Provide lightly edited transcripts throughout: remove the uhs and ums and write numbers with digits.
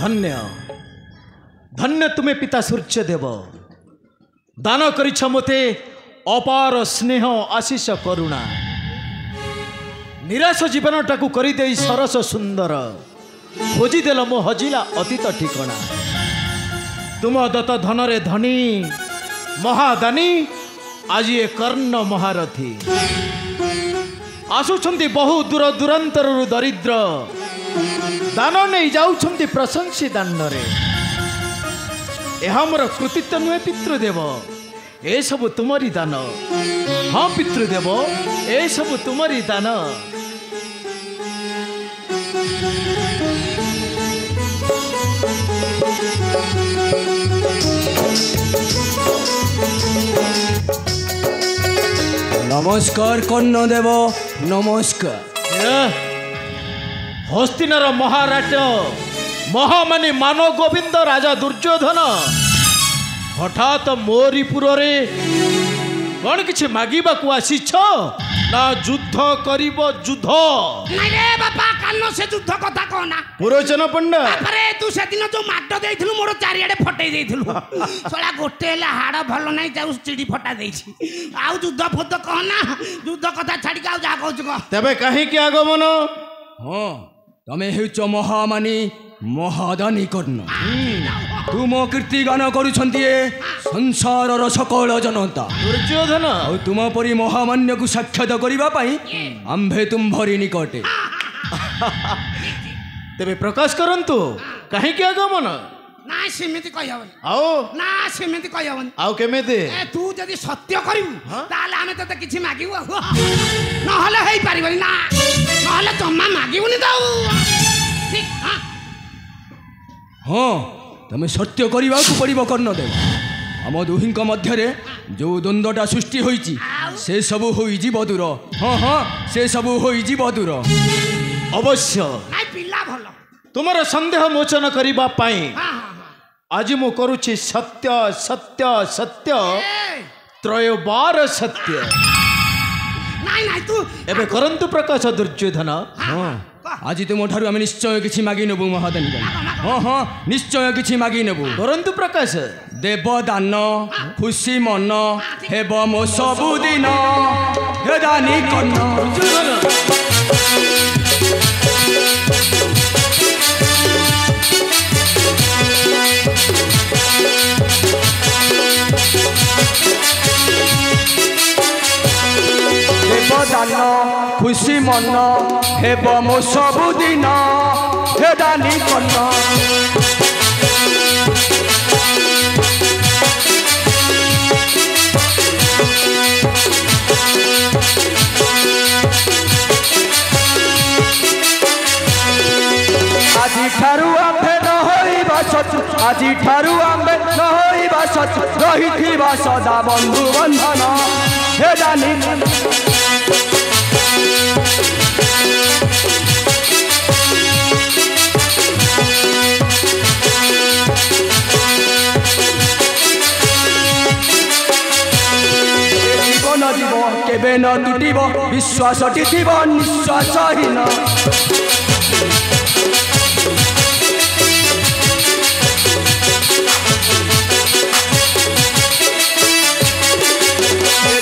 धन्य धन्य तुम्हें पिता सूर्यदेव दान करिछ मते अपार स्नेह आशीष करुणा निराश जीवन टाकू करदे सरस सुंदर खोजिदेल मो हजिला अतीत ठिकणा तुम दत्त धन रे धनी महादानी आज ये कर्ण महारथी आसुछंती बहु दूर दूरांतर दरिद्र दान नहीं जाउछंती प्रशंसी दान रे यह मोर कृतित्व नुहे पितृदेव ए सब तुमरी दान हाँ पितृदेव ए सब तुमरी दान नमस्कार कर्णदेव नमस्कार। हस्तिनार महाराज महामानी मानव गोविंद राजा दुर्योधन हठात मोरीपुर रे कौन किछि मागिबाकू आसीछ ना युद्ध करिब युद्ध नहीं रे बापा कानो से युद्ध कथा कहना पुरोचन पंडा अरे तू से दिन जो माट देइथिलु मोर चारियाडे फटै देइथिलु सोला गोटे हला हाड़ भल नाही जाऊ चिड़ी फटा देइछि आउ युद्ध फुद्ध कहना युद्ध कथा छाडी का जा कहछु कह तबे काहे कि आगमन हाँ तमे हेउच महामानी महादानी कर्ण तुम कीर्ति गान करुछंती संसार सकल जनता दुर्योधन और तुम परी महामान्य को साक्षात करबा पई आम्भे तुम भरी निकटे तबे प्रकाश करंतु काहे कि आगमन ना सेमिति कहबन आओ ना सेमिति कहबन आओ केमेते ए तू जदी सत्य करिवु ताले आमे तते किछि मागिबु न हले हेइ पारिबनि ना न हले जम्मा मागिबुनि दाऊ ठीक हां हाँ तमे सत्य करबा को पड़िबो कर्णदेव आम दुहिंक मध्यरे जो द्वंद्वटा सृष्टि होईची से सब होई जीव दूर हाँ हाँ से सब होई जीव दूर अवश्य नाइ पिल्ला भलो तुमर संदेह मोचन करिबा पई हां हां आज मु करूची सत्य सत्य सत्य त्रयोबार सत्य नाइ नाइ तू एबे करंतु प्रकाश दुर्योधन हाँ आज तुम ठारू आम निश्चय किछि मागी नेबु महादानी हाँ हाँ निश्चय किछि मागी नेबु करंतु प्रकाश देवदान खुशी मन हेब मो सबुदिन हे दानी कर्ण देवदान खुशी मन हेब मो सबुदिन हे दानी कर्ण আজি ठारू आम्भे न होइबा शत्रु আজি ठारू आम्भे न होइबा शत्रु रहिथिबा सदा बंधु बंधन हे दानी जीवन जीव केबे न टूटिब विश्वासटी थिब निश्वासहीन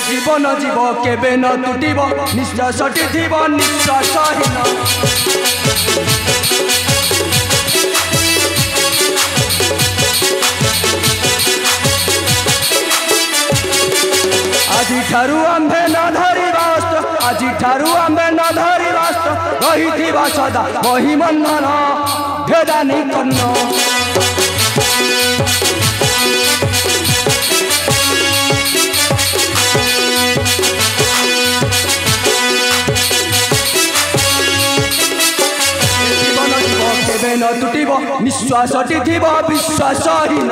जीवन जीव केबे न टूटिब निश्वासटी थिब निश्वासहीन আজি ठारू आम्भे न धरिबा अस्त्र আজি ठारू आम्भे न धरिबा अस्त्र रहिथिबा सदा महिमंधन हे दानी कर्ण जीवन जीव केबे न टूटिब निश्वासटी थिब विश्वासहीन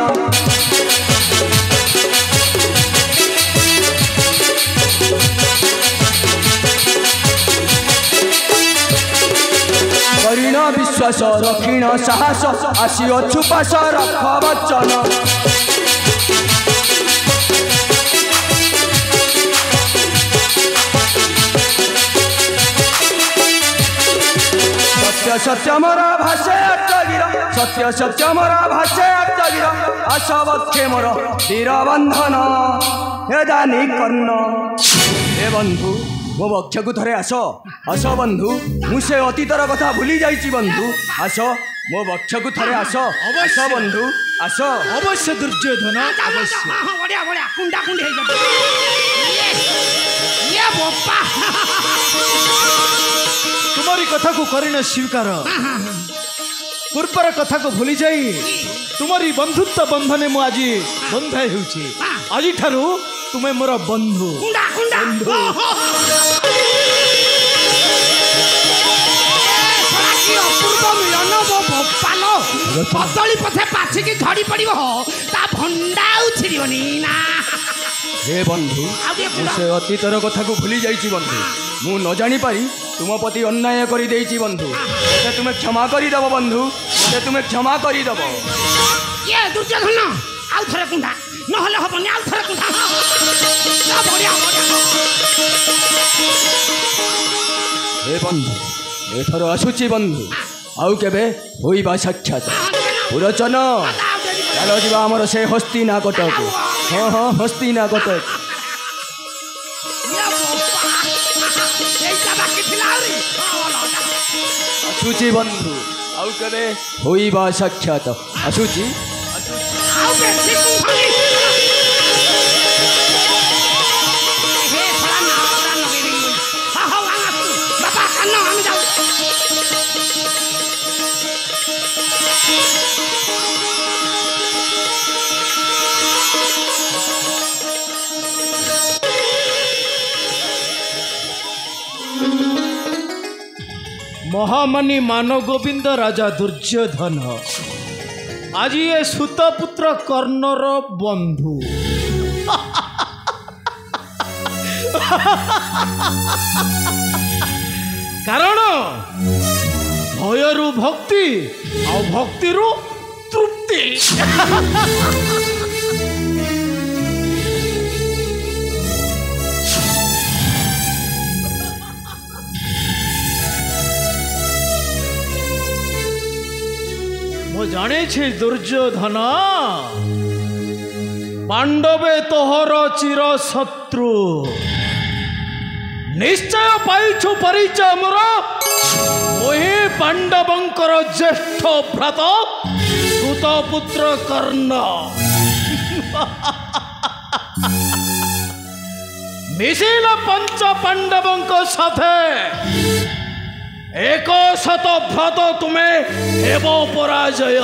करीन विश्वास रखीण साहस आसी छुपास रख वचन सत्य सत्य मोर भाषे अटगिर सत्य सत्य मोर भाषे अटगिर आस बक्षे मोर वीर बंधन हे दानी कर्ण हे बंधु मो बक्ष को थरे आस आस बंधु मुझे अतीतर कथा भूली जाइछि बंधु आस मो बक्ष को थरे आस आस बंधु आस अवश्य दुर्योधन अवश्य बढ़िया बढ़िया कुंडा कुंडी ये बोपा तुम्हारी कथा को करिना स्वीकार पूर्वर कथा को भूली जाई तुम्हारी बंधुत्व बंधने मु आज बंधा होउछि आज ठारू तुम्हें मोर बंधु कुंडा कुंडा अपूर्व मिलन वो भोपालो पतली पथे पाछिकी झड़ी पड़िबो ता भंडा उछिरिबनी ना हे बंधु से अतीतर कथा को भूली जाइछि बंधु मु न जानी पारी तुम प्रति अन्याय करी देइछि बंधु मते तुम्हें क्षमा करी दबो बंधु मते तुम्हें क्षमा करी दबो ये दुर्योधन आउ थरे कुंडा नहले हबनी आउ थरे कुंडा ना बढ़िया बढ़िया हे बंधु एथर आसुची बंधु आउ केबे होइबा साक्षात पुरचन चलो जीवा हमर से हस्तिनाकट को हाँ हाँ हस्तिनाकट आसुची बंधु आउ केबे होइबा साक्षात आसुची महामानी मान गोविंद राजा दुर्योधन आज ये सुतपुत्र कर्णर बंधु कारण भयरु भक्ति आ भक्ति रु तृप्ति जाने छे दुर्योधन पांडवे तोहर चिर शत्रु निश्चय पाइछु परिचय मोर ओहे पांडवंकर ज्येष्ठ भ्रात सुतपुत्र कर्ण मिशिल पंच पांडवंक साथे एक शत भ्रात तुम्हें हेब पराजय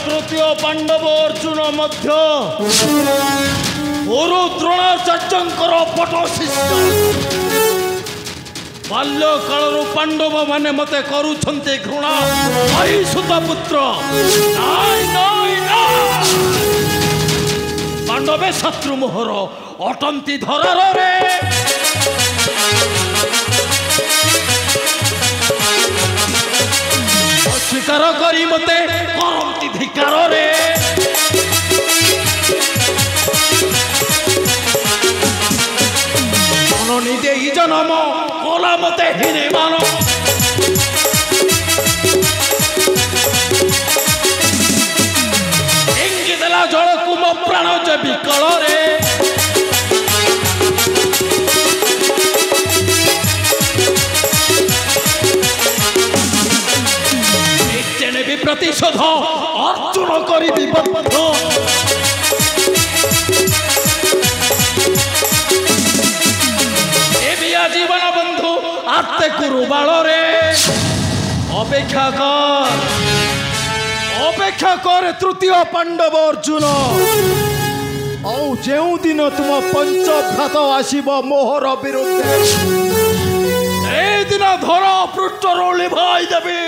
तृतीय पांडव अर्जुन मध्य गुरु द्रोणाचार्यंकर पट शिष्य बाल्य कालरू पांडव माने मते करूछन्ते घृणा आई सुतपुत्र नाई नाई ना पांडवे शत्रु मोहर अटंती धरार रे अस्वीकार करी मते करंती धिकार रे जननी देई जन्म कोला मते हिरे मान इंगी देला जल कुम प्राण जे विकल रे निश्चय भी प्रतिशोध अर्जुन करी विबद्ध जीवन बंधु आते कुरुबाल रे अपेक्षा कर तृतीय पांडव अर्जुन जो दिन तुम पंचभ्रात आसब मोहर विरुद्ध दिन धर पृष्ठ रोली भाई देवी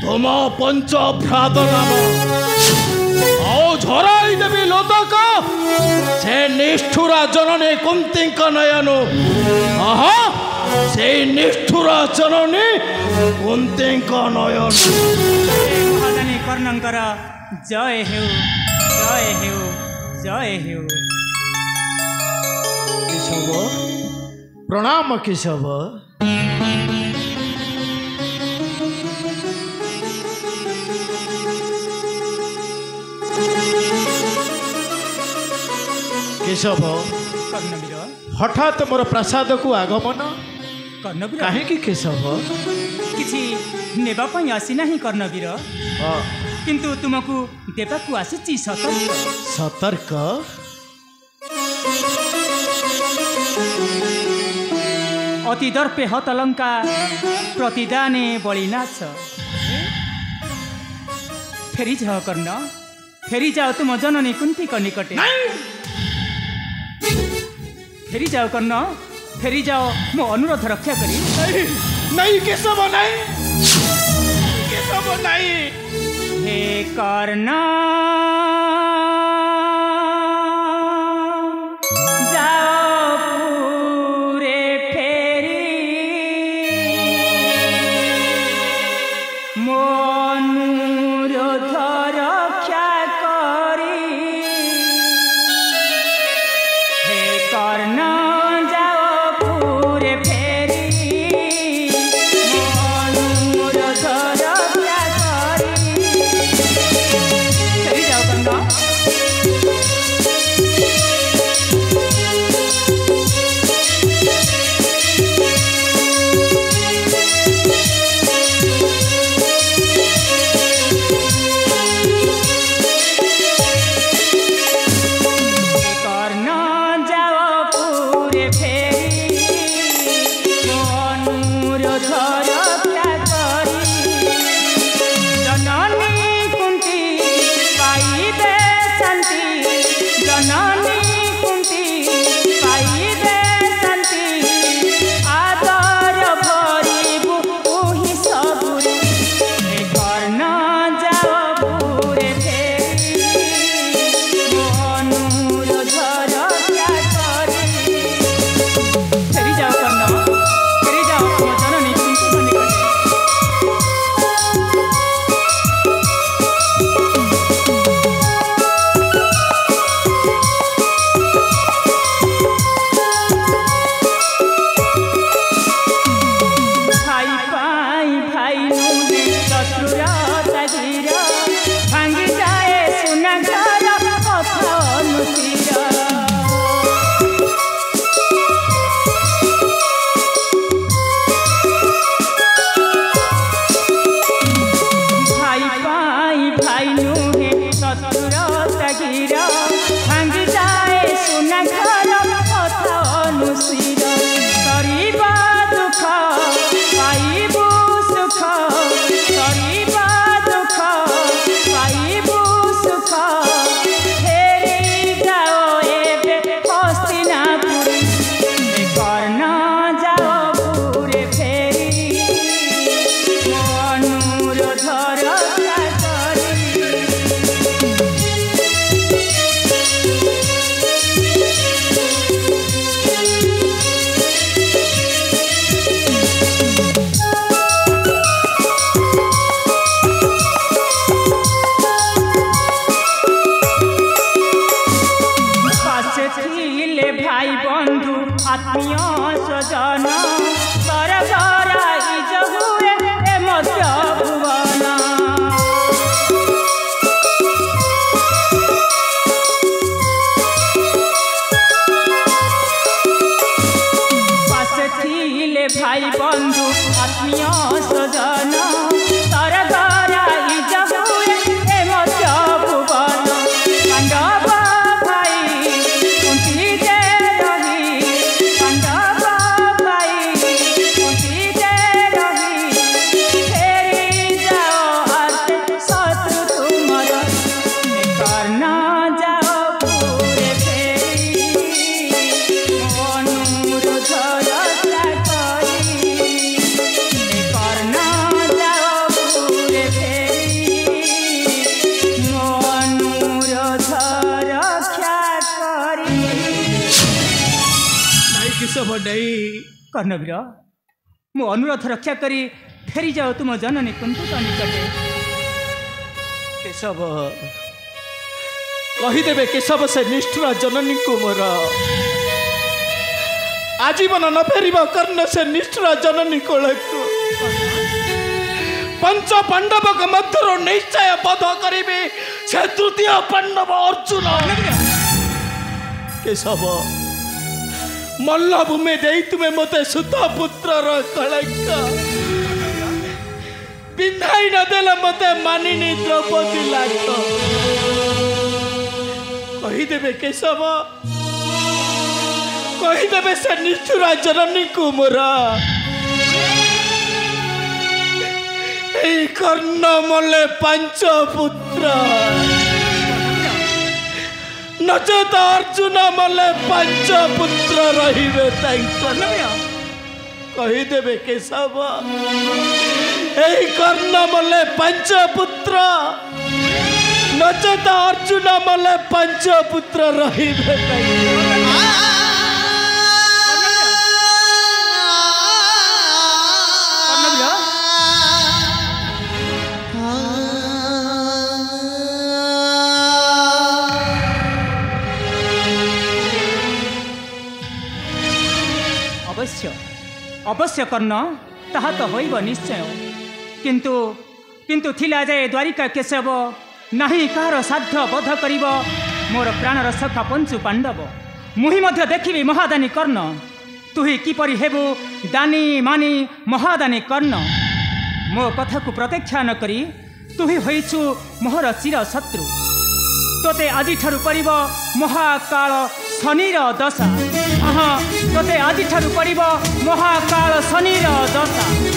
तुम पंचभ्रात नाम झराई देवी लोदक से निष्ठुरा जननी कुंती नयन से निष्ठुरा जननी कुंती नयन महादानी कर्णंकर जय हेउ जय हेउ जय हेउ। केशव प्रणाम केशव। केशव कर्णवीर हठात मोर प्रसाद को आगमन कर्णवीर कहीं केशव किछि नेबा पई आसी नाही कर्णवीर किंतु तुमको देवा को आसी सतर्क सतर्क। अति दर्पे हतलंका प्रतिदाने बलिनाश। फेरी जाओ कर्ण फेरी जाओ तुम जननी कुंती को निकटे। फेरी जाओ कर्ण फेरी जाओ मो अनुरोध रक्षा करी। नहीं केशव नहीं केशव नहीं। हे कर्ण जाओ पूरे फेरी मो अनुरोध रक्षा करी। हे कर्ण कर्णवीर मो अनुरोध रक्षा करी फेरी जाओ तुम जननी कुंती निकटे। केशव कहीदेवे केशव से निष्ठुर जननी को मोर आजीवन न फेर कर्ण से निष्ठुर जननी को पंच पांडव मध्य निश्चय बध करी से तृतीय पांडव अर्जुन केशव मल्लभूमि दे तुम्हें मते सुत पुत्र कलंक पिंधाई नदेले मते मानिनी द्रौपदी लाख कहीदेवे केशव कहीदेवे से निष्ठुर जननी को मोर कर्ण मले पंच पुत्र नचेत अर्जुन मले पंच पुत्र रहिबे कहीदेवे केशव कर्ण मले पंच पुत्र नचेत अर्जुन मले पंच पुत्र रहिबे अवश्य कर्ण ताहा तो होइब निश्चय किंतु किंतु थिला जाए द्वारिका केशव नाही कार साध्य बोध करिब मोर प्राणर सखा पंचु पांडव मुही मध्य देखिबी महादानी कर्ण तुही किपरि हेबु दानी मानी महादानी कर्ण मो कथा को प्रतीक्षा न करी तुही होइछु मोहर चिर शत्रु तोते आजि ठारु पड़िब महाकाल शनिर दशा तोते आजि ठारु पड़िब महाकाल शनिर दशा